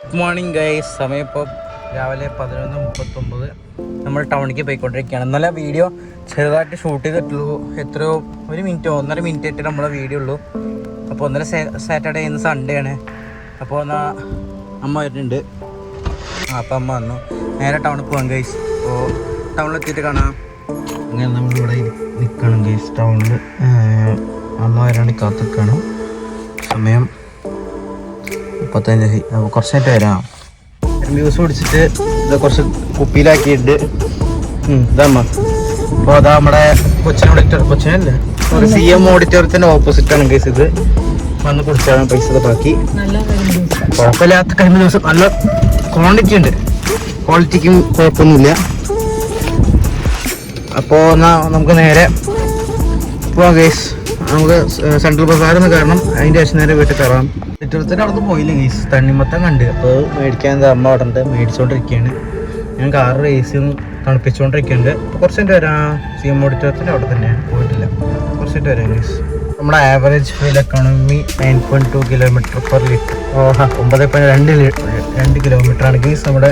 Good morning guys. സമയം ഇപ്പോൾ രാവിലെ 11:39. നമ്മൾ ടൗണിലേക്ക് പോയിക്കൊണ്ടിരിക്കുകയാണ്. ഇന്നലെ വീഡിയോ ചെറുതായിട്ട് ഷൂട്ട് ചെയ്തിട്ടുള്ളൂ. എത്രയോ 1 മിനിറ്റോ 1.5 മിനിറ്റ് ആയിട്ട് നമ്മളെ വീഡിയോ ഉള്ളൂ. അപ്പോൾ ഇന്നലെ സാറ്റർഡേ ഇന്ന് സൺഡേ ആണ്. അപ്പോൾ എന്നാൽ അമ്മ വരുന്നുണ്ട്. അപ്പോൾ അമ്മ വന്നു. നേരെ ടൗണിൽ പോകാം ഗൈസ്. അപ്പോൾ ടൗണിലെത്തിയിട്ട് കാണാം. അങ്ങനെ നമ്മളിവിടെ നിൽക്കണം ഗൈസ്. ടൗണിൽ അമ്മ വരാണ്ട് കാത്ത് നിൽക്കണം. സമയം 35. അപ്പോൾ കുറച്ചായിട്ട് വരാം. ജ്യൂസ് കുടിച്ചിട്ട് ഇത് കുറച്ച് കുപ്പിയിലാക്കിയിട്ട് ഇതമ്മ. അപ്പോൾ അതാ നമ്മുടെ കൊച്ചിനല്ലേ CM ഓഡിറ്റോറിയത്തിൻ്റെ ഓപ്പോസിറ്റാണ് കേസ്. ഇത് വന്ന് കുടിച്ചാണ് പൈസ ബാക്കി. കുഴപ്പമില്ലാത്ത കഴിഞ്ഞ ദിവസം നല്ല ക്വാണ്ടിറ്റി ഉണ്ട്. ക്വാളിറ്റിക്കും കുഴപ്പമൊന്നുമില്ല. അപ്പോൾ എന്നാൽ നമുക്ക് നേരെ പോവാം ഗേസ്. നമുക്ക് സെൻട്രൽ ബസാറിന്ന് കാരണം അതിൻ്റെ ശേഷം നേരെ വീട്ടിൽ കയറാം. ഓഡിറ്റോറിയത്തിൻ്റെ അവിടെ നിന്ന് പോയില്ല ഗേസ്. തണ്ണിമത്തം കണ്ട്. അപ്പോൾ മേടിക്കാൻ അമ്മ അവിടെ ഉണ്ട്, മേടിച്ചുകൊണ്ടിരിക്കുകയാണ്. ഞാൻ കാറിൽ AC ഒന്ന് തണുപ്പിച്ചുകൊണ്ടിരിക്കുന്നുണ്ട്. അപ്പോൾ കുറച്ചിട്ട് വരാം. CM ഓഡിറ്റോറിയത്തിൻ്റെ അവിടെ തന്നെയാണ്, പോയിട്ടില്ല. കുറച്ചിട്ട് വരാം ഗേസ്. നമ്മുടെ ആവറേജ് ഫ്യൂൽ എക്കോണമി 9.2 km/ലിറ്റർ. 9.2 കിലോമീറ്ററാണ് ഗേസ് നമ്മുടെ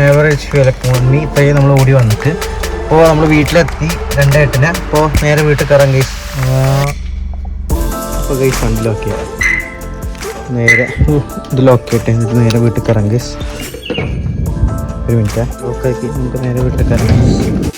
ആവറേജ് ഫ്യൂൽ എക്കോണമി. ഇത്രയും നമ്മൾ ഓടി വന്നിട്ട് അപ്പോൾ നമ്മൾ വീട്ടിലെത്തി 2:08. അപ്പോൾ നേരെ വീട്ടിൽ കയറാം ഗേസ്. അപ്പോൾ ഗേസ് വണ്ടിയിലൊക്കെ നേരെ ഇതിലൊക്കെ ഇട്ട് എന്നിട്ട് നേരെ വീട്ടിൽ കയറാം ഗേസ്. 1 മിനിറ്റ് ഓക്കെ ആക്കി നമുക്ക് നേരെ വീട്ടിൽ കയറാം.